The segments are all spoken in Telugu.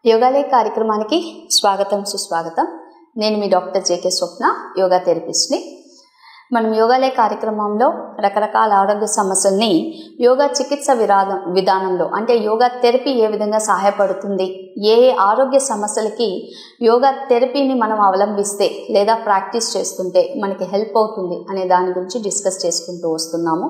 యోగాలయ కార్యక్రమానికి స్వాగతం సుస్వాగతం. నేను మీ డాక్టర్ జేకే స్వప్న, యోగా థెరపిస్ట్ని. మనం యోగాలయ కార్యక్రమంలో రకరకాల ఆరోగ్య సమస్యల్ని యోగా చికిత్స విధానంలో అంటే యోగా థెరపీ ఏ విధంగా సహాయపడుతుంది, ఏ ఆరోగ్య సమస్యలకి యోగా థెరపీని మనం అవలంబిస్తే లేదా ప్రాక్టీస్ చేస్తుంటే మనకి హెల్ప్ అవుతుంది అనే దాని గురించి డిస్కస్ చేసుకుంటూ వస్తున్నాము.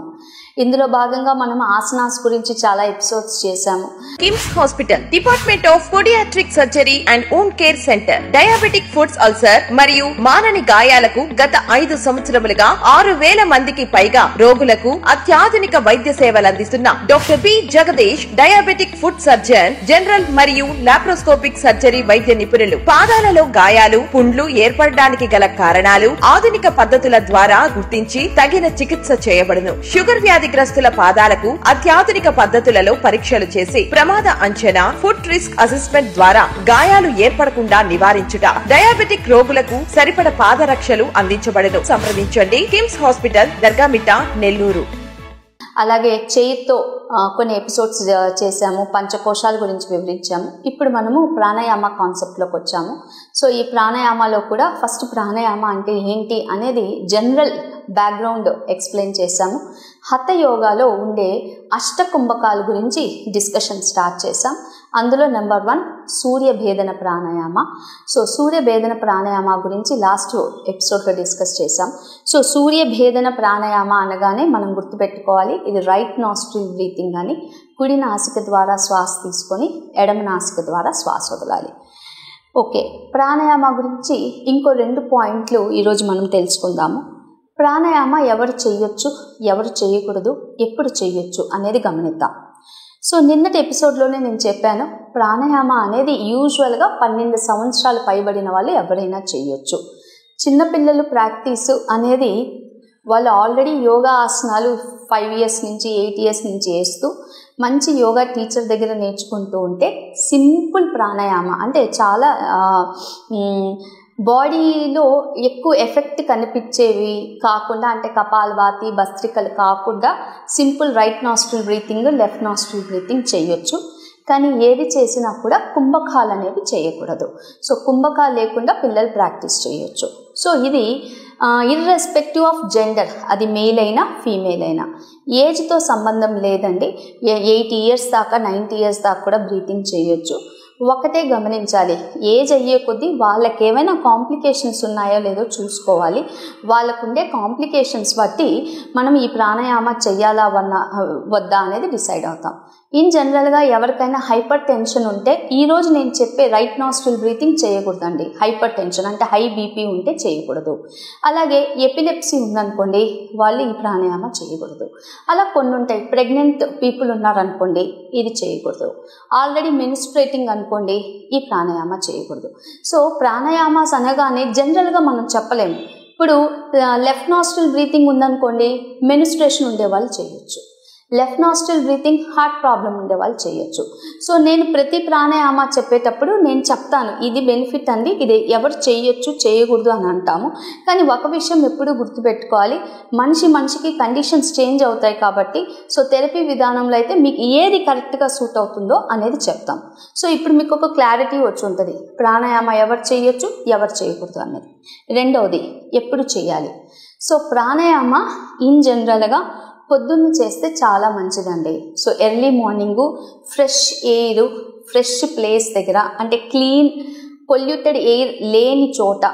ఇందులో భాగంగా మనం ఆసనాస్ గురించి చాలా ఎపిసోడ్స్ చేశాము. KIMS hospital department of paediatric surgery and wound care centre diabetic foods ulcer మరియు మానని గాయాలకు గత 5 సంవత్సరములుగా 6,000 మందికి పైగా రోగులకు అత్యాధునిక వైద్య సేవలు అందిస్తున్న doctor P Jagadish diabetic food surgeon, general మరియు లాప్రోస్కోపిక్ సర్జరీ వైద్య నిపుణులు. పాదాలలో గాయాలు, పుండ్లు ఏర్పడడానికి గల కారణాలు ఆధునిక పద్ధతుల ద్వారా గుర్తించి తగిన చికిత్స చేయబడును. షుగర్ వ్యాధిగ్రస్తుల పాదాలకు అత్యాధునిక పద్ధతులలో పరీక్షలు చేసి ప్రమాద అంచనా, ఫుట్ రిస్క్ అసెస్మెంట్ ద్వారా గాయాలు ఏర్పడకుండా నివారించుట, డయాబెటిక్ రోగులకు సరిపడ పాదరక్షలు అందించబడును. సంప్రదించండి కిమ్స్ హాస్పిటల్, దర్గామిట్ట, నెల్లూరు. అలాగే చేయితో కొన్ని ఎపిసోడ్స్ చేశాము, పంచకోశాల గురించి వివరించాము. ఇప్పుడు మనము ప్రాణాయామ కాన్సెప్ట్లోకి వచ్చాము. సో ఈ ప్రాణాయామలో కూడా ఫస్ట్ ప్రాణాయామ అంటే ఏంటి అనేది జనరల్ బ్యాక్గ్రౌండ్ ఎక్స్ప్లెయిన్ చేశాము. హఠ యోగాలో ఉండే అష్టకుంభకాల గురించి డిస్కషన్ స్టార్ట్ చేశాం. అందులో నెంబర్ 1 సూర్యభేదన ప్రాణాయామ. సో సూర్యభేదన ప్రాణాయామ గురించి లాస్ట్ ఎపిసోడ్లో డిస్కస్ చేశాం. సో సూర్యభేదన ప్రాణాయామ అనగానే మనం గుర్తుపెట్టుకోవాలి, ఇది రైట్ నాస్ట్రిల్ బ్రీతింగ్ అని. కుడి నాసిక ద్వారా శ్వాస తీసుకొని ఎడమ నాసిక ద్వారా శ్వాస వదలాలి. ఓకే, ప్రాణాయామ గురించి ఇంకో 2 పాయింట్లు ఈరోజు మనం తెలుసుకుందాము. ప్రాణాయామ ఎవరు చేయొచ్చు, ఎవరు చేయకూడదు, ఎప్పుడు చేయొచ్చు అనేది గమనిద్దాం. సో నిన్నటి ఎపిసోడ్లోనే నేను చెప్పాను, ప్రాణాయామ అనేది యూజువల్గా 12 సంవత్సరాలు పైబడిన వాళ్ళు ఎవరైనా చేయొచ్చు. చిన్నపిల్లలు ప్రాక్టీస్ అనేది వాళ్ళు ఆల్రెడీ యోగా ఆసనాలు 5 years నుంచి 8 years నుంచి వేస్తూ మంచి యోగా టీచర్ దగ్గర నేర్చుకుంటూ ఉంటే సింపుల్ ప్రాణాయామ అంటే చాలా బాడీలో ఎక్కువ ఎఫెక్ట్ కనిపించేవి కాకుండా, అంటే కపాలభాతి, భస్త్రికలు కాకుండా simple right nostril breathing, left nostril breathing చేయొచ్చు. కానీ ఏది చేసినా కూడా కుంభకాలు అనేవి చేయకూడదు. సో కుంభకాలు లేకుండా పిల్లలు ప్రాక్టీస్ చేయొచ్చు. సో ఇది ఇర్రెస్పెక్టివ్ ఆఫ్ జెండర్, అది మేల్ అయినా ఫీమేల్ అయినా ఏజ్తో సంబంధం లేదండి. 80 years దాకా 90 years దాకా కూడా బ్రీతింగ్ చేయొచ్చు. ఒకటే గమనించాలి, ఏజ్ అయ్యే కొద్దీ వాళ్ళకి ఏమైనా కాంప్లికేషన్స్ ఉన్నాయో లేదో చూసుకోవాలి. వాళ్ళకుండే కాంప్లికేషన్స్ బట్టి మనం ఈ ప్రాణాయామ చెయ్యాలా వద్దా అనేది డిసైడ్ అవుతాం. ఇన్ జనరల్గా ఎవరికైనా హైపర్ టెన్షన్ ఉంటే ఈరోజు నేను చెప్పే రైట్ నాస్ట్రిల్ బ్రీతింగ్ చేయకూడదండి. హైపర్ టెన్షన్ అంటే హై బీపీ ఉంటే చేయకూడదు. అలాగే ఎపిలెప్సీ ఉందనుకోండి, వాళ్ళు ఈ ప్రాణాయామ చేయకూడదు. అలా కొన్ని ఉంటాయి. ప్రెగ్నెంట్ పీపుల్ ఉన్నారనుకోండి, ఇది చేయకూడదు. ఆల్రెడీ మెన్స్ట్రేటింగ్ అనుకోండి, ఈ ప్రాణాయామ చేయకూడదు. సో ప్రాణాయామాస్ అనగానే జనరల్గా మనం చెప్పలేము. ఇప్పుడు లెఫ్ట్ నాస్ట్రిల్ బ్రీతింగ్ ఉందనుకోండి, మెన్స్ట్రేషన్ ఉండే వాళ్ళు చేయొచ్చు. Left nostril breathing heart problem ఉండే వాళ్ళు చేయొచ్చు. సో నేను ప్రతి ప్రాణాయామ చెప్పేటప్పుడు నేను చెప్తాను, ఇది బెనిఫిట్ అండి, ఇది ఎవరు చేయొచ్చు చేయకూడదు అని అంటాము. కానీ ఒక విషయం ఎప్పుడూ గుర్తుపెట్టుకోవాలి, మనిషికి కండిషన్స్ చేంజ్ అవుతాయి కాబట్టి సో థెరపీ విధానంలో అయితే మీకు ఏది కరెక్ట్గా సూట్ అవుతుందో అనేది చెప్తాం. సో ఇప్పుడు మీకు ఒక క్లారిటీ వచ్చి ఉంటుంది, ప్రాణాయామ ఎవరు చేయొచ్చు, ఎవరు చేయకూడదు అనేది. రెండవది, ఎప్పుడు చేయాలి. సో ప్రాణాయామ ఇన్ జనరల్గా పొద్దున్న చేస్తే చాలా మంచిదండి. So early morning fresh air, fresh place దగ్గర, అంటే క్లీన్ పొల్యూటెడ్ ఎయిర్ లేని చోట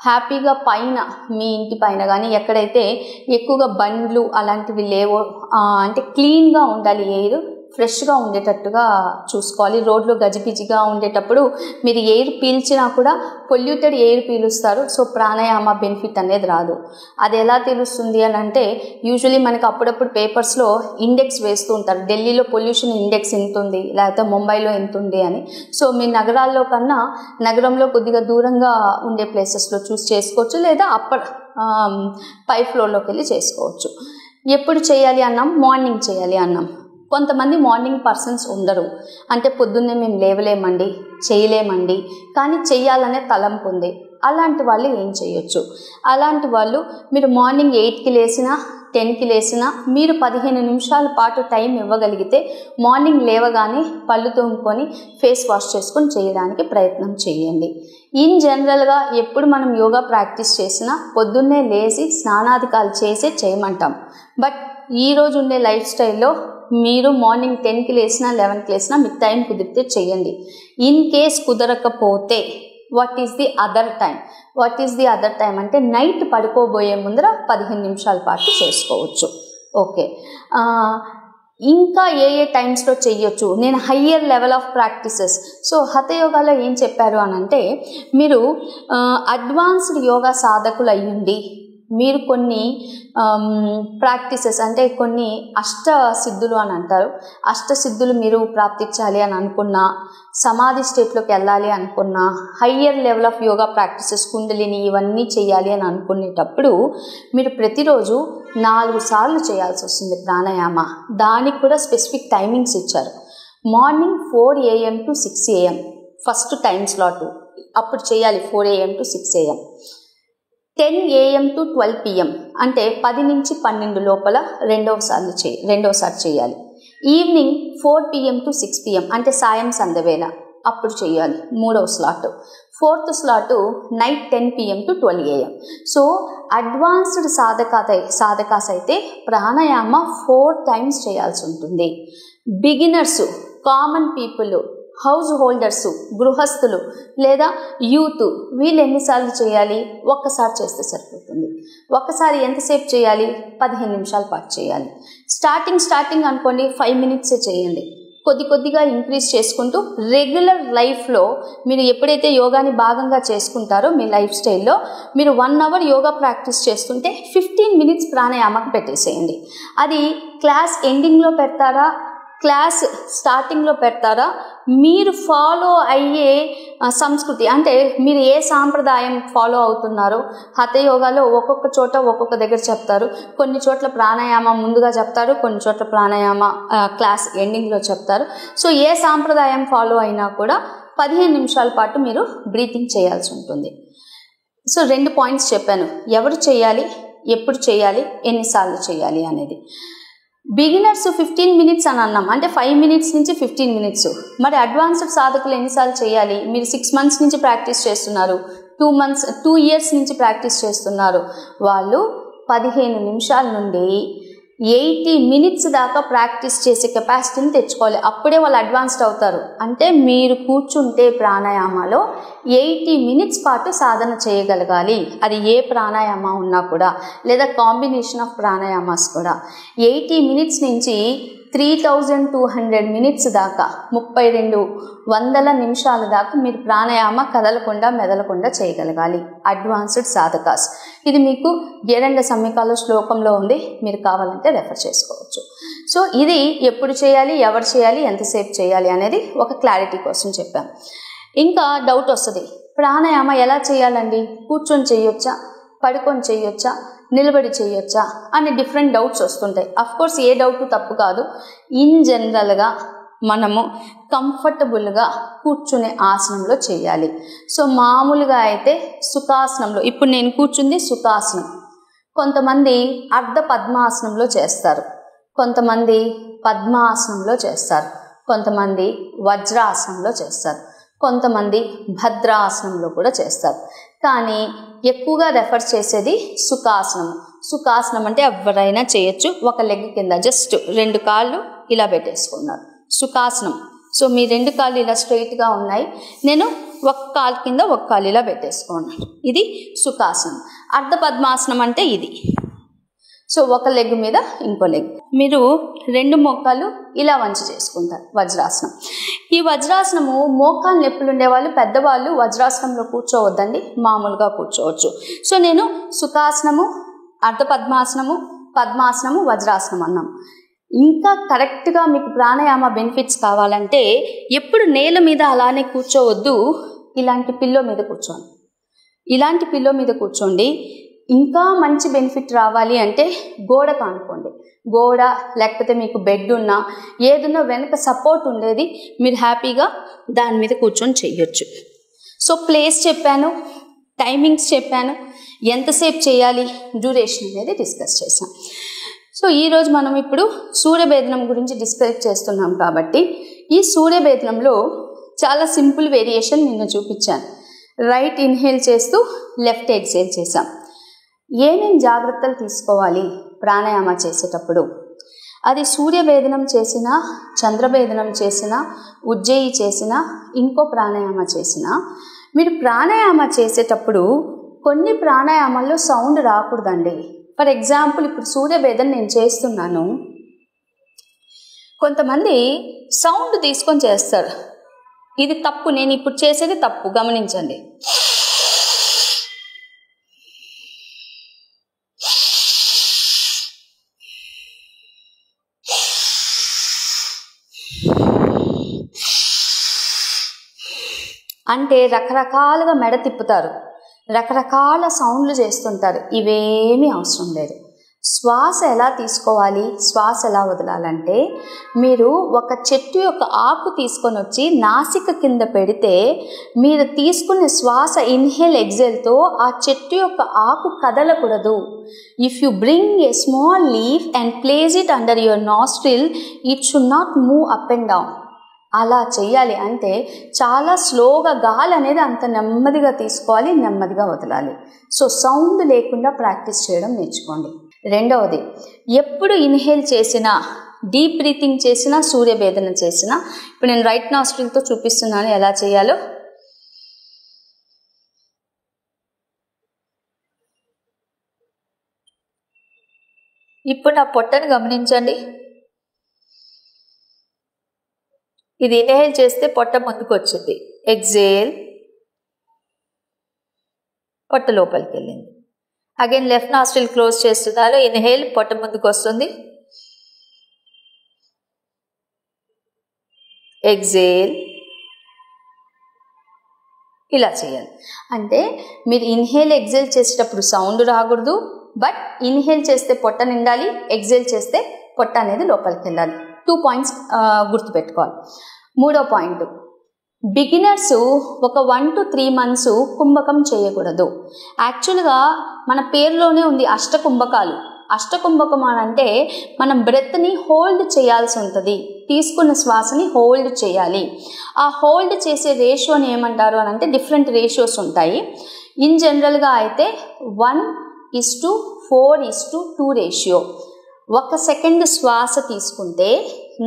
హ్యాపీగా పైన, మీ ఇంటి పైన కానీ ఎక్కడైతే ఎక్కువగా బండ్లు అలాంటివి లేవో అంటే క్లీన్గా ఉండాలి, ఎయిర్ ఫ్రెష్గా ఉండేటట్టుగా చూసుకోవాలి. రోడ్లు గజిబిజిగా ఉండేటప్పుడు మీరు ఎయిర్ పీల్చినా కూడా పొల్యూటెడ్ ఎయిర్ పీలుస్తారు. సో ప్రాణాయామ బెనిఫిట్ అనేది రాదు. అది ఎలా తెలుస్తుంది అని అంటే, యూజువలీ మనకు అప్పుడప్పుడు పేపర్స్లో ఇండెక్స్ వేస్తూ ఉంటారు, ఢిల్లీలో పొల్యూషన్ ఇండెక్స్ ఎంత ఉంది, లేకపోతే ముంబైలో ఎంత ఉంది అని. సో మీ నగరాల్లో కన్నా నగరంలో కొద్దిగా దూరంగా ఉండే ప్లేసెస్లో చూస్ చేసుకోవచ్చు, లేదా పై ఫ్లోర్లోకి వెళ్ళి చేసుకోవచ్చు. ఎప్పుడు చేయాలి అన్నాం, మార్నింగ్ చేయాలి అన్నాం. కొంతమంది మార్నింగ్ పర్సన్స్ ఉండరు, అంటే పొద్దున్నే మేము లేవలేమండి, చేయలేమండి, కానీ చెయ్యాలనే తలంపు ఉంది. అలాంటి వాళ్ళు ఏం చేయొచ్చు? అలాంటి వాళ్ళు మీరు మార్నింగ్ 8కి లేసినా 10కి లేసినా మీరు 15 నిమిషాల పాటు టైం ఇవ్వగలిగితే మార్నింగ్ లేవగానే పళ్ళు తోముకొని ఫేస్ వాష్ చేసుకొని చేయడానికి ప్రయత్నం చేయండి. ఇన్ జనరల్గా ఎప్పుడు మనం యోగా ప్రాక్టీస్ చేసినా పొద్దున్నే లేచి స్నానాధికాలు చేయమంటాం. బట్ ఈరోజు ఉండే లైఫ్ స్టైల్లో మీరు మార్నింగ్ 10కి లేసినా 11కి లేసినా మీకు టైం కుదిరితే చేయండి. ఇన్ కేస్ కుదరకపోతే what is the other time అంటే నైట్ పడుకోబోయే ముందర 15 నిమిషాల పాటు చేసుకోవచ్చు. ఓకే, ఇంకా ఏ టైమ్స్లో చెయ్యొచ్చు? నేను higher level of practices. So హఠయోగాలో ఏం చెప్పారు అని అంటే, మీరు అడ్వాన్స్డ్ యోగా సాధకులు అయ్యుండి మీరు కొన్ని ప్రాక్టీసెస్ అంటే కొన్ని అష్టసిద్ధులు అని అంటారు, అష్టసిద్ధులు మీరు ప్రాప్తించాలి అని అనుకున్నా, సమాధి స్టేట్లోకి వెళ్ళాలి అనుకున్నా, higher level of yoga practices kundalini ఇవన్నీ చేయాలి అని అనుకునేటప్పుడు మీరు ప్రతిరోజు 4 సార్లు చేయాల్సి వస్తుంది ప్రాణాయామ. దానికి కూడా స్పెసిఫిక్ టైమింగ్స్ ఇచ్చారు. Morning 4 AM to 6 AM first time slot, అప్పుడు చేయాలి 4 AM to 6 AM. 10 AM to 12 PM అంటే 10 నుంచి 12 లోపల రెండోసారి చేయాలి. ఈవినింగ్ 4 PM to 6 PM అంటే సాయం సంధ్యవేళ అప్పుడు చేయాలి మూడవ slot. Fourth slot night 10 PM to 12 AM. So advanced సాధకాస్ అయితే ప్రాణాయామ 4 times చేయాల్సి ఉంటుంది. Beginners, common people, householders, గృహస్థులు లేదా యూత్ వీళ్ళు ఎన్నిసార్లు చేయాలి? ఒక్కసారి చేస్తే సరిపోతుంది. ఒక్కసారి ఎంతసేపు చేయాలి? 15 నిమిషాల పాటు చేయాలి. స్టార్టింగ్ అనుకోండి 5 minutes చేయండి. కొద్దిగా ఇంక్రీజ్ చేసుకుంటూ రెగ్యులర్ లైఫ్లో మీరు ఎప్పుడైతే యోగాని భాగంగా చేసుకుంటారో మీ లైఫ్ స్టైల్లో మీరు 1 hour యోగా ప్రాక్టీస్ చేస్తుంటే 15 minutes ప్రాణాయామకు పెట్టేసేయండి. అది క్లాస్ ఎండింగ్లో పెడతారా, క్లాస్ స్టార్టింగ్లో పెడతారా, మీరు ఫాలో అయ్యే సంస్కృతి అంటే మీరు ఏ సాంప్రదాయం ఫాలో అవుతున్నారో. హఠయోగాలో ఒక్కొక్క చోట ఒక్కొక్క దగ్గర చెప్తారు. కొన్ని చోట్ల ప్రాణాయామ ముందుగా చెప్తారు, కొన్ని చోట్ల ప్రాణాయామ క్లాస్ ఎండింగ్లో చెప్తారు. సో ఏ సాంప్రదాయం ఫాలో అయినా కూడా 15 నిమిషాల పాటు మీరు బ్రీతింగ్ చేయాల్సి ఉంటుంది. సో 2 points చెప్పాను, ఎవరు చేయాలి, ఎప్పుడు చేయాలి, ఎన్నిసార్లు చేయాలి అనేది. బిగినర్స్ 15 minutes అని అన్నాం అంటే 5 minutes నుంచి 15 minutes. మరి అడ్వాన్స్డ్ సాధకులు ఎన్నిసార్లు చేయాలి? మీరు 6 months నుంచి ప్రాక్టీస్ చేస్తున్నారు, 2 years నుంచి ప్రాక్టీస్ చేస్తున్నారు, వాళ్ళు 15 నిమిషాల నుండి 80 minutes దాకా ప్రాక్టీస్ చేసే కెపాసిటీని తెచ్చుకోవాలి. అప్పుడే వాళ్ళు అడ్వాన్స్డ్ అవుతారు. అంటే మీరు కూర్చుంటే ప్రాణాయామలో 80 minutes పాటు సాధన చేయగలగాలి. అది ఏ ప్రాణాయామ ఉన్నా కూడా లేదా కాంబినేషన్ ఆఫ్ ప్రాణాయామాస్ కూడా 80 minutes నుంచి 3200 minutes దాకా 3200 నిమిషాల దాకా మీరు ప్రాణాయామ కదలకుండా మెదలకుండా చేయగలగాలి. అడ్వాన్స్డ్ సాధకాస్. ఇది మీకు గేరండ సమ్మికాలో శ్లోకంలో ఉంది, మీరు కావాలంటే రెఫర్ చేసుకోవచ్చు. సో ఇది ఎప్పుడు చేయాలి, ఎవరు చేయాలి, ఎంతసేపు చేయాలి అనేది ఒక క్లారిటీ కోసం చెప్పాం. ఇంకా డౌట్ వస్తుంది, ప్రాణాయామ ఎలా చేయాలండి? కూర్చొని చేయొచ్చా, పడుకొని చేయొచ్చా, నిలబడి చేయొచ్చా అని డిఫరెంట్ డౌట్స్ వస్తుంటాయి. అఫ్కోర్స్ ఏ డౌట్ తప్పు కాదు. ఇన్ జనరల్గా మనము కంఫర్టబుల్గా కూర్చునే ఆసనంలో చేయాలి. సో మామూలుగా అయితే సుఖాసనంలో, ఇప్పుడు నేను కూర్చుంది సుఖాసనం, కొంతమంది అర్ధ పద్మాసనంలో చేస్తారు, కొంతమంది పద్మాసనంలో చేస్తారు, కొంతమంది వజ్రాసనంలో చేస్తారు, కొంతమంది భద్రాసనంలో కూడా చేస్తారు. కానీ ఎక్కువగా రెఫర్ చేసేది సుఖాసనం. సుఖాసనం అంటే ఎవరైనా చేయొచ్చు. ఒక లెగ్ కింద జస్ట్ 2 కాళ్ళు ఇలా పెట్టేసుకున్నారు, సుఖాసనం. సో మీ 2 కాళ్ళు ఇలా స్ట్రైట్గా ఉన్నాయి, నేను ఒక కాలు కింద ఒక కాలు ఇలా పెట్టేసుకున్నాను, ఇది సుఖాసనం. అర్ధ పద్మాసనం అంటే ఇది. సో ఒక లెగ్ మీద ఇంకో లెగ్, మీరు 2 మోకాలు ఇలా వంచి చేసుకుంటారు, వజ్రాసనం. ఈ వజ్రాసనము మోకాలు నొప్పులు ఉండేవాళ్ళు, పెద్దవాళ్ళు వజ్రాసనంలో కూర్చోవద్దండి, మామూలుగా కూర్చోవచ్చు. సో నేను సుఖాసనము, అర్ధ పద్మాసనము, పద్మాసనము, వజ్రాసనం అన్నాం. ఇంకా కరెక్ట్గా మీకు ప్రాణాయామ బెనిఫిట్స్ కావాలంటే ఎప్పుడు నేల మీద అలానే కూర్చోవద్దు, ఇలాంటి పిల్లో మీద కూర్చోండి. ఇలాంటి పిల్లో మీద కూర్చోండి. ఇంకా మంచి బెనిఫిట్ రావాలి అంటే గోడకు అనుకోండి. గోడ లేకపోతే మీకు బెడ్ ఉన్నా ఏదున్నా వెనక సపోర్ట్ ఉండేది, మీరు హ్యాపీగా దాని మీద కూర్చొని చెయ్యొచ్చు. సో ప్లేస్ చెప్పాను, టైమింగ్స్ చెప్పాను, ఎంతసేపు చేయాలి, డ్యూరేషన్ అనేది డిస్కస్ చేసాం. సో ఈరోజు మనం ఇప్పుడు సూర్యభేదనం గురించి డిస్కస్ చేస్తున్నాం కాబట్టి ఈ సూర్యభేదనంలో చాలా సింపుల్ వేరియేషన్ నిన్న చూపించాను. రైట్ ఇన్హేల్ చేస్తూ లెఫ్ట్ ఎక్సేల్ చేసాం. ఏమేం జాగ్రత్తలు తీసుకోవాలి ప్రాణాయామ చేసేటప్పుడు, అది సూర్యభేదనం చేసినా, చంద్రభేదనం చేసినా, ఉజ్జయి చేసినా, ఇంకో ప్రాణాయామ చేసినా, మీరు ప్రాణాయామ చేసేటప్పుడు కొన్ని ప్రాణాయామాల్లో సౌండ్ రాకూడదండి. ఫర్ ఎగ్జాంపుల్ ఇప్పుడు సూర్యభేదనం నేను చేస్తున్నాను, కొంతమంది సౌండ్ తీసుకొని చేస్తారు. ఇది తప్పు, నేను ఇప్పుడు చేసేది తప్పు, గమనించండి. అంటే రకరకాలుగా మెడ తిప్పుతారు, రకరకాల సౌండ్లు చేస్తుంటారు. ఇవేమీ అవసరం లేదు. శ్వాస ఎలా తీసుకోవాలి, శ్వాస ఎలా వదలాలంటే, మీరు ఒక చెట్టు యొక్క ఆకు తీసుకొని వచ్చి నాసిక కింద పెడితే మీరు తీసుకునే శ్వాస ఇన్హేల్ ఎగ్జేల్తో ఆ చెట్టు యొక్క ఆకు కదలకూడదు. If you bring a small leaf and place it under your nostril, it should not move up and down. అలా చేయాలి. అంటే చాలా స్లోగా గాలి అనేది అంత నెమ్మదిగా తీసుకోవాలి, నెమ్మదిగా వదలాలి. సో సౌండ్ లేకుండా ప్రాక్టీస్ చేయడం నేర్చుకోండి. రెండవది, ఎప్పుడు ఇన్హేల్ చేసినా, డీప్ బ్రీతింగ్ చేసినా, సూర్యభేదనం చేసినా, ఇప్పుడు నేను రైట్ నాస్ట్రిల్తో చూపిస్తున్నాను ఎలా చేయాలో. ఇప్పుడు నా పొట్టను గమనించండి. ఇది ఇన్హేల్ చేస్తే పొట్ట ముందుకు వచ్చింది, ఎగ్జేల్, పొట్ట లోపలికి వెళ్ళింది. అగైన్ లెఫ్ట్ నాస్ట్రిల్ క్లోజ్ చేస్తున్నాను, ఇన్హేల్, పొట్ట ముందుకు వస్తుంది, ఎగ్జేల్, ఇలా చేయాలి. అంటే మీరు ఇన్హేల్ ఎగ్జేల్ చేసేటప్పుడు సౌండ్ రాకూడదు, బట్ ఇన్హేల్ చేస్తే పొట్ట నిండాలి, ఎగ్జేల్ చేస్తే పొట్ట అనేది లోపలికి వెళ్ళాలి. 2 పాయింట్స్ గుర్తుపెట్టుకోవాలి. మూడో పాయింట్, బిగినర్స్ ఒక 1 to 3 months కుంభకం చేయకూడదు. యాక్చువల్గా మన పేరులోనే ఉంది అష్టకుంభకాలు. అష్టకుంభకం అని అంటే మనం బ్రెత్ని హోల్డ్ చేయాల్సి ఉంటుంది, తీసుకున్న శ్వాసని హోల్డ్ చేయాలి. ఆ హోల్డ్ చేసే రేషియోని ఏమంటారు అని అంటే డిఫరెంట్ రేషియోస్ ఉంటాయి. ఇన్ జనరల్గా అయితే 1:4:2 రేషియో. 1 సెకండ్ శ్వాస తీసుకుంటే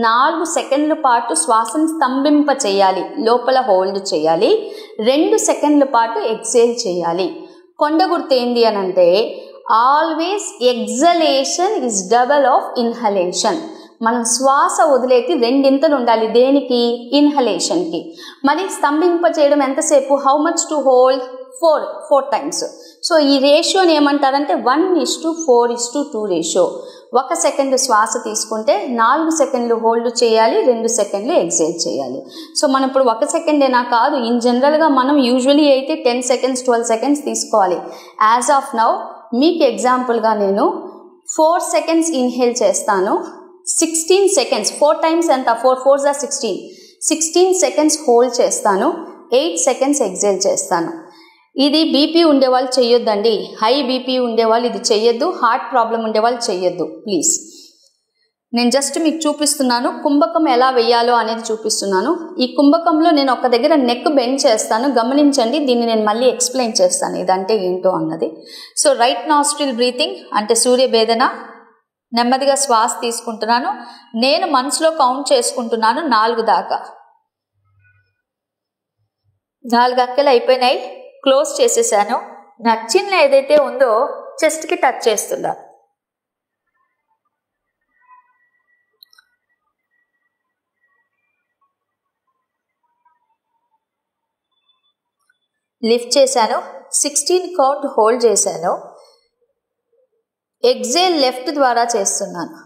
4 సెకండ్ల పాటు శ్వాసను స్తంభింప చేయాలి, లోపల హోల్డ్ చేయాలి. 2 సెకండ్ల పాటు ఎక్సేల్ చేయాలి. కొండ గుర్తు ఏంది అని అంటే always exhalation is double of inhalation. మనం శ్వాస వదిలేకి 2 ఇంతలు ఉండాలి. దేనికి? ఇన్హలేషన్కి. మరి స్తంభింప చేయడం ఎంతసేపు? How much to hold? 4 times. So ఈ రేషియోని ఏమంటారంటే 1:4:2 రేషియో. 1 సెకండ్ శ్వాస తీసుకుంటే 4 సెకండ్లు హోల్డ్ చేయాలి, 2 సెకండ్లు ఎగ్జేల్ చేయాలి. సో మనం ఇప్పుడు 1 సెకండేనా కాదు, ఇన్ జనరల్గా మనం యూజువలీ అయితే 10 seconds 12 seconds తీసుకోవాలి. యాజ్ ఆఫ్ నౌ మీకు ఎగ్జాంపుల్గా నేను 4 seconds ఇన్హేల్ చేస్తాను, 16 seconds, 4 times ఎంత? 4 4s are 16. 16 seconds హోల్డ్ చేస్తాను, 8 seconds ఎగ్జేల్ చేస్తాను. ఇది బీపీ ఉండేవాళ్ళు చెయ్యొద్దండి. హై బీపీ ఉండేవాళ్ళు ఇది చెయ్యొద్దు, హార్ట్ ప్రాబ్లం ఉండేవాళ్ళు చెయ్యొద్దు ప్లీజ్. నేను జస్ట్ మీకు చూపిస్తున్నాను కుంభకం ఎలా వేయాలో అనేది చూపిస్తున్నాను. ఈ కుంభకంలో నేను ఒక దగ్గర నెక్ బెండ్ చేస్తాను, గమనించండి. దీన్ని నేను మళ్ళీ ఎక్స్ప్లెయిన్ చేస్తాను ఇదంటే ఏంటో అన్నది. సో రైట్ నాస్ట్రిల్ బ్రీతింగ్ అంటే సూర్యభేదన. నెమ్మదిగా శ్వాస తీసుకుంటున్నాను, నేను మనసులో కౌంట్ చేసుకుంటున్నాను 4 దాకా. 4 అంకెలు అయిపోయినాయి, క్లోజ్ చేసేసాను. నా చిన్న ఏదైతే ఉందో చెస్ట్కి టచ్ చేస్తున్నా. లిఫ్ట్ చేశాను, 16 కౌంట్ హోల్డ్ చేశాను. ఎగ్జేల్ లెఫ్ట్ ద్వారా చేస్తున్నాను.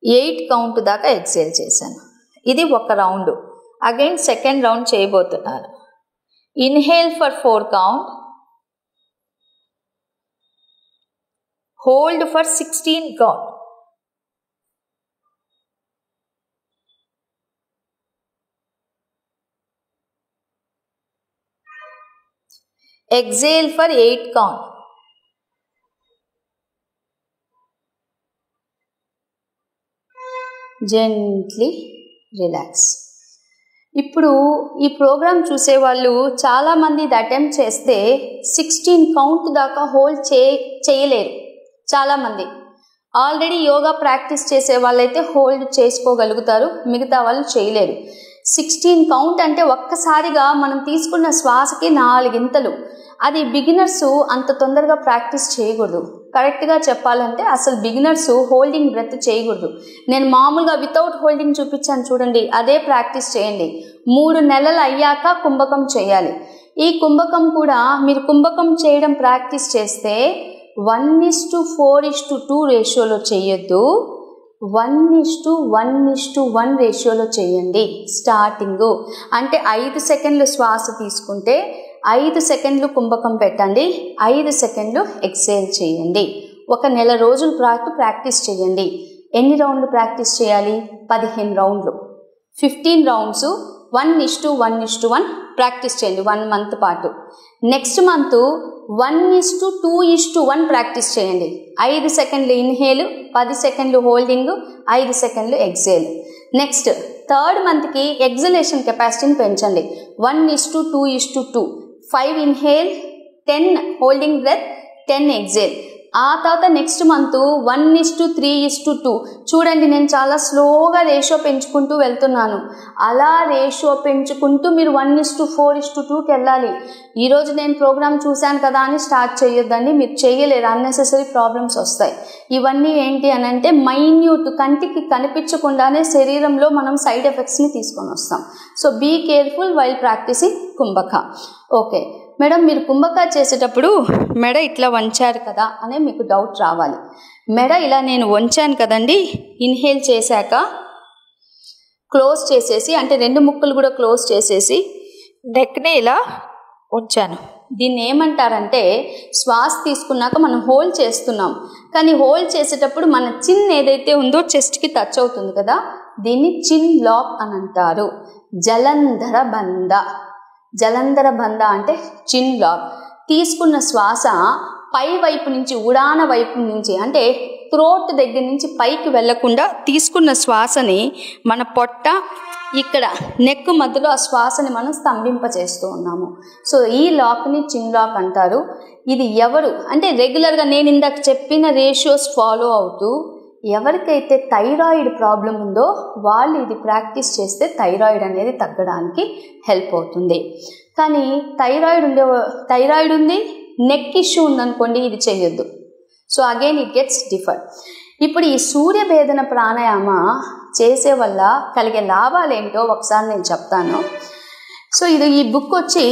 8 కౌంట్ దాకా ఎగ్జేల్ చేశాను. ఇది ఒక రౌండ్. అగైన్ సెకండ్ రౌండ్ చేయబోతున్నాను. Inhale for 4 count, hold for 16 count. Exhale for 8 count. Gently relax. ఇప్పుడు ఈ ప్రోగ్రామ్ చూసేవాళ్ళు చాలామంది ఇది అటెంప్ట్ చేస్తే 16 కౌంట్ దాకా హోల్డ్ చేయలేరు. చాలామంది ఆల్రెడీ యోగా ప్రాక్టీస్ చేసే వాళ్ళైతే హోల్డ్ చేసుకోగలుగుతారు, మిగతా వాళ్ళు చేయలేరు. 16 కౌంట్ అంటే ఒక్కసారిగా మనం తీసుకున్న శ్వాసకి 4 గింతలు. అది బిగినర్స్ అంత తొందరగా ప్రాక్టీస్ చేయకూడదు. కరెక్ట్గా చెప్పాలంటే అసలు బిగినర్స్ హోల్డింగ్ బ్రెత్ చేయకూడదు. నేను మామూలుగా వితౌట్ హోల్డింగ్ చూపించాను చూడండి, అదే ప్రాక్టీస్ చేయండి. 3 నెలలు అయ్యాక కుంభకం చేయాలి. ఈ కుంభకం కూడా మీరు కుంభకం చేయడం ప్రాక్టీస్ చేస్తే 1:4:2 రేషియోలో చేయొద్దు, 1:1:1 రేషియోలో చేయండి. స్టార్టింగ్ అంటే 5 సెకండ్లు శ్వాస తీసుకుంటే 5 సెకండ్లు కుంభకం పెట్టండి, 5 సెకండ్లు ఎక్సేల్ చేయండి. 1 నెల రోజుల పాటు ప్రాక్టీస్ చేయండి. ఎన్ని రౌండ్లు ప్రాక్టీస్ చేయాలి? 15 రౌండ్లు, 15 రౌండ్స్ 1:1:1 ప్రాక్టీస్ చేయండి 1 మంత్ పాటు. నెక్స్ట్ మంత్ 1:2:1 ప్రాక్టీస్ చేయండి. 5 సెకండ్లు ఇన్హేల్, 10 సెకండ్లు హోల్డింగ్, 5 సెకండ్లు ఎక్సేల్. నెక్స్ట్ 3rd మంత్కి ఎగ్జలేషన్ కెపాసిటీని పెంచండి. 1:2:2 5 ఇన్హేల్, 10 హోల్డింగ్ బ్రెత్, 10 ఎగ్జేల్. ఆ తర్వాత నెక్స్ట్ మంత్ 1:3:2 చూడండి, నేను చాలా స్లోగా రేషియో పెంచుకుంటూ వెళ్తున్నాను. అలా రేషియో పెంచుకుంటూ మీరు 1:4:2కి వెళ్ళాలి. ఈరోజు నేను ప్రోగ్రామ్ చూశాను కదా అని స్టార్ట్ చేయొద్దండి, మీరు చేయలేరు, అన్నెసెసరీ ప్రాబ్లమ్స్ వస్తాయి. ఇవన్నీ ఏంటి అని అంటే మైన్యూట్, కంటికి కనిపించకుండానే శరీరంలో మనం సైడ్ ఎఫెక్ట్స్ని తీసుకొని వస్తాం. So be careful while practising కుంభక. ఓకే మేడం, మీరు కుంభక చేసేటప్పుడు మెడ ఇట్లా వంచారు కదా అనే మీకు డౌట్ రావాలి. మెడ ఇలా నేను వంచాను కదండి, ఇన్హేల్ చేశాక క్లోజ్ చేసేసి, అంటే 2 ముక్కలు కూడా క్లోజ్ చేసేసి నెక్ని ఇలా ఉంచాను. దీన్ని ఏమంటారంటే శ్వాస తీసుకున్నాక మనం హోల్డ్ చేస్తున్నాం, కానీ హోల్డ్ చేసేటప్పుడు మన చిన్ ఏదైతే ఉందో చెస్ట్కి టచ్ అవుతుంది కదా, దీన్ని చిన్ లాక్ అని అంటారు. జలంధర బంధ, జలంధర బంధ అంటే చిన్ లాక్. తీసుకున్న శ్వాస పై వైపు నుంచి, ఉడాన వైపు నుంచి, అంటే థ్రోట్ దగ్గర నుంచి పైకి వెళ్లకుండా తీసుకున్న శ్వాసని మన పొట్ట ఇక్కడ నెక్ మధ్యలో ఆ శ్వాసని మనం స్తంభింపచేస్తూ ఉన్నాము. సో ఈ లాక్ని చిన్ లాక్ అంటారు. ఇది ఎవరు అంటే రెగ్యులర్గా నేను ఇందాక చెప్పిన రేషియోస్ ఫాలో అవుతూ ఎవరికైతే థైరాయిడ్ ప్రాబ్లం ఉందో వాళ్ళు ఇది ప్రాక్టీస్ చేస్తే థైరాయిడ్ అనేది తగ్గడానికి హెల్ప్ అవుతుంది. కానీ థైరాయిడ్ ఉంది, నెక్ ఇష్యూ ఉందనుకోండి, ఇది చేయొద్దు. So again it gets differ. ఇప్పుడు ఈ సూర్యభేదన ప్రాణాయామ చేసే వల్ల కలిగే లాభాలు ఏంటో ఒకసారి నేను చెప్తాను. సో ఈ బుక్ వచ్చి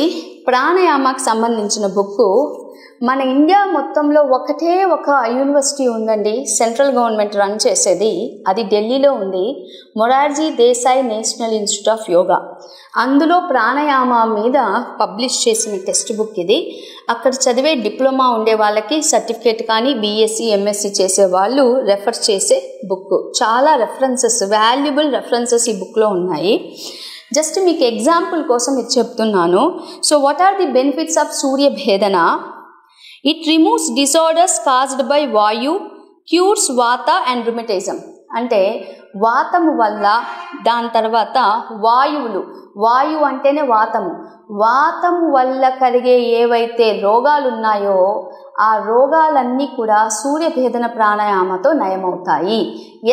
ప్రాణాయామకు సంబంధించిన బుక్. మన ఇండియా మొత్తంలో ఒకటే ఒక యూనివర్సిటీ ఉందండి, సెంట్రల్ గవర్నమెంట్ రన్ చేసేది. అది ఢిల్లీలో ఉంది, Morarji Desai national institute of yoga. అందులో ప్రాణాయామ మీద పబ్లిష్ చేసిన టెక్స్ట్ బుక్ ఇది. అక్కడ చదివే డిప్లొమా ఉండే వాళ్ళకి సర్టిఫికేట్ కానీ బీఎస్సీ ఎంఎస్సీ చేసే వాళ్ళు రెఫర్ చేసే బుక్. చాలా రెఫరెన్సెస్, వాల్యుబుల్ రెఫరెన్సెస్ ఈ బుక్లో ఉన్నాయి. జస్ట్ మీకు ఎగ్జాంపుల్ కోసం ఇది చెప్తున్నాను. So what are the benefits of సూర్యభేదన? It removes disorders caused by vayu, cures vata and rheumatism. అంటే వాతము వల్ల, దాని తర్వాత వాయువులు, వాయువు అంటేనే వాతము, వాతము వల్ల కలిగే ఏవైతే రోగాలు ఉన్నాయో ఆ రోగాలన్నీ కూడా సూర్యభేదన ప్రాణాయామతో నయమవుతాయి.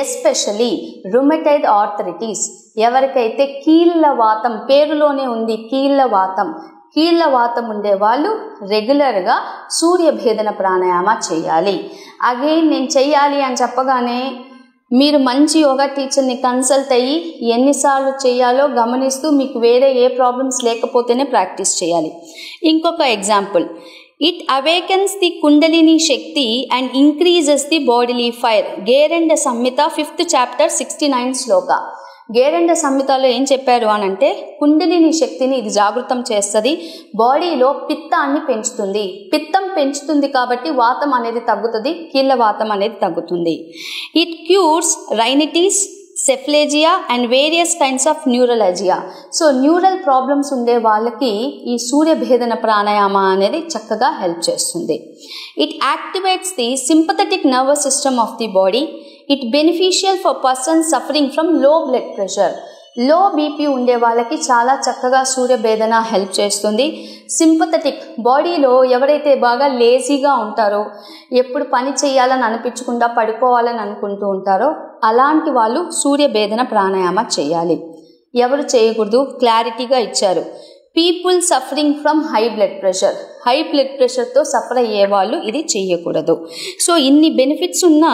ఎస్పెషలీ రుమటైడ్ ఆర్థరైటిస్, ఎవరికైతే కీళ్ళ వాతం, పేరులోనే ఉంది కీళ్ళ వాతం, కీళ్ళ వాతం ఉండేవాళ్ళు రెగ్యులర్గా సూర్యభేదన ప్రాణాయామ చేయాలి. అగైన్ నేను చెయ్యాలి అని చెప్పగానే మీరు మంచి యోగా టీచర్ని కన్సల్ట్ అయ్యి ఎన్నిసార్లు చేయాలో గమనిస్తూ మీకు వేరే ఏ ప్రాబ్లమ్స్ లేకపోతేనే ప్రాక్టీస్ చేయాలి. ఇంకొక ఎగ్జాంపుల్, ఇట్ అవేకన్స్ ది కుండలిని శక్తి and increases the bodily fire. Gheranda Samhita 5th chapter 69 శ్లోక. గేరెండ సంహితలో ఏం చెప్పారు అని అంటే కుండలిని శక్తిని ఇది జాగృతం చేస్తుంది, బాడీలో పిత్తాన్ని పెంచుతుంది. పిత్తం పెంచుతుంది కాబట్టి వాతం అనేది తగ్గుతుంది, కీళ్ళ వాతం అనేది తగ్గుతుంది. It cures rhinitis, cephalalgia and various kinds of neuralgia. So neural problems ఉండే వాళ్ళకి ఈ సూర్యభేదన ప్రాణాయామ అనేది చక్కగా హెల్ప్ చేస్తుంది. It activates the sympathetic nervous system of the body. It beneficial for persons suffering from low blood pressure. Low BP ఉండే వాళ్ళకి చాలా చక్కగా సూర్యభేదన హెల్ప్ చేస్తుంది. సింపథెటిక్ బాడీలో ఎవరైతే బాగా లేజీగా ఉంటారో, ఎప్పుడు పని చేయాలని అనిపించకుండా పడుకోవాలని అనుకుంటూ ఉంటారో అలాంటి వాళ్ళు సూర్యభేదన ప్రాణాయామ చేయాలి. ఎవరు చేయకూడదు క్లారిటీగా ఇచ్చారు. People suffering from high blood pressure, high blood ప్రెషర్తో సఫర్ అయ్యే వాళ్ళు ఇది చేయకూడదు. సో ఇన్ని బెనిఫిట్స్ ఉన్న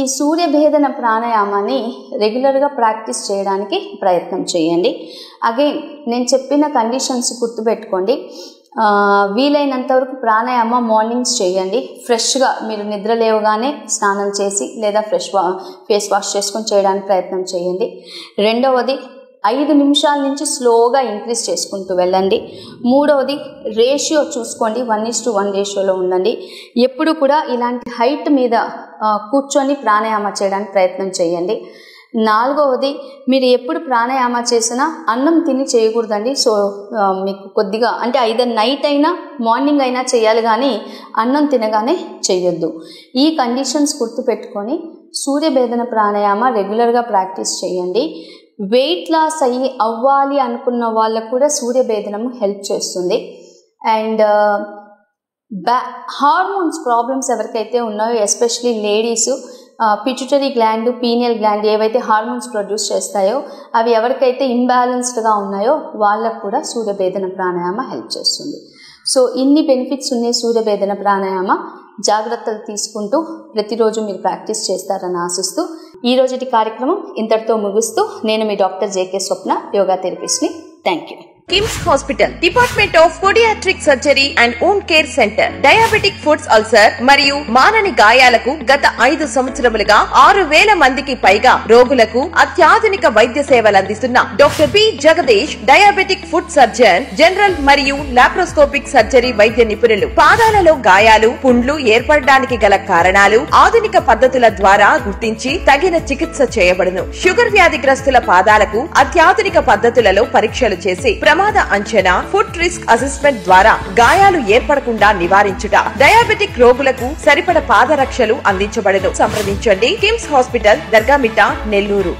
ఈ సూర్యభేదన ప్రాణాయామాన్ని రెగ్యులర్గా ప్రాక్టీస్ చేయడానికి ప్రయత్నం చేయండి. అగైన్ నేను చెప్పిన కండిషన్స్ గుర్తుపెట్టుకోండి. వీలైనంత వరకు ప్రాణాయామ మార్నింగ్స్ చేయండి. ఫ్రెష్గా మీరు నిద్ర లేవగానే స్నానం చేసి లేదా ఫేస్ వాష్ చేసుకొని చేయడానికి ప్రయత్నం చేయండి. రెండవది 5 నిమిషాల నుంచి స్లోగా ఇంక్రీజ్ చేసుకుంటూ వెళ్ళండి. మూడవది రేషియో చూసుకోండి, 1:1 రేషియోలో ఉండండి. ఎప్పుడు కూడా ఇలాంటి హైట్ మీద కూర్చొని ప్రాణాయామ చేయడానికి ప్రయత్నం చేయండి. నాలుగవది మీరు ఎప్పుడు ప్రాణాయామ చేసినా అన్నం తిని చేయకూడదండి. సో మీకు కొద్దిగా అంటే ఐదర్ నైట్ అయినా మార్నింగ్ అయినా చేయాలి, కానీ అన్నం తినగానే చేయొద్దు. ఈ కండిషన్స్ గుర్తుపెట్టుకొని సూర్యభేదన ప్రాణాయామ రెగ్యులర్గా ప్రాక్టీస్ చేయండి. వెయిట్ లాస్ అవ్వాలి అనుకున్న వాళ్ళకు కూడా సూర్యభేదనం హెల్ప్ చేస్తుంది. అండ్ హార్మోన్స్ ప్రాబ్లమ్స్ ఎవరికైతే ఉన్నాయో, especially ladies, pituitary gland, pineal gland ఏవైతే హార్మోన్స్ ప్రొడ్యూస్ చేస్తాయో అవి ఎవరికైతే ఇంబ్యాలెన్స్డ్గా ఉన్నాయో వాళ్ళకు కూడా సూర్యభేదన ప్రాణాయామ హెల్ప్ చేస్తుంది. సో ఇన్ని బెనిఫిట్స్ ఉన్నాయి సూర్యభేదన ప్రాణాయామ. జాగ్రత్తలు తీసుకుంటూ ప్రతిరోజు మీరు ప్రాక్టీస్ చేస్తారని ఆశిస్తూ ఈ రోజుటి కార్యక్రమం ఇంతటితో ముగిస్తూ నేను మీ డాక్టర్ జేకే స్వప్న, యోగా థెరపిస్ట్ని. Thank you. KIMS hospital, department of podiatric surgery and wound care centre, diabetic foods ulcer మరియు మానని గాయాలకు గత 5 సంవత్సరములుగా 6,000 మందికి పైగా రోగులకు అత్యాధునిక వైద్య సేవలు అందిస్తున్న doctor P Jagadish, diabetic food surgeon, general మరియు లాప్రోస్కోపిక్ సర్జరీ వైద్య నిపుణులు. పాదాలలో గాయాలు, పుండ్లు ఏర్పడడానికి గల కారణాలు ఆధునిక పద్ధతుల ద్వారా గుర్తించి తగిన చికిత్స చేయబడును. షుగర్ వ్యాధిగ్రస్తుల పాదాలకు అత్యాధునిక పద్ధతులలో పరీక్షలు చేసి ప్రమాద అంచనా, ఫుట్ రిస్క్ అసెస్మెంట్ ద్వారా గాయాలు ఏర్పడకుండా నివారించుట, డయాబెటిక్ రోగులకు సరిపడ పాదరక్షలు అందించబడును. సంప్రదించండి కిమ్స్ హాస్పిటల్, దర్గామిట్ట, నెల్లూరు.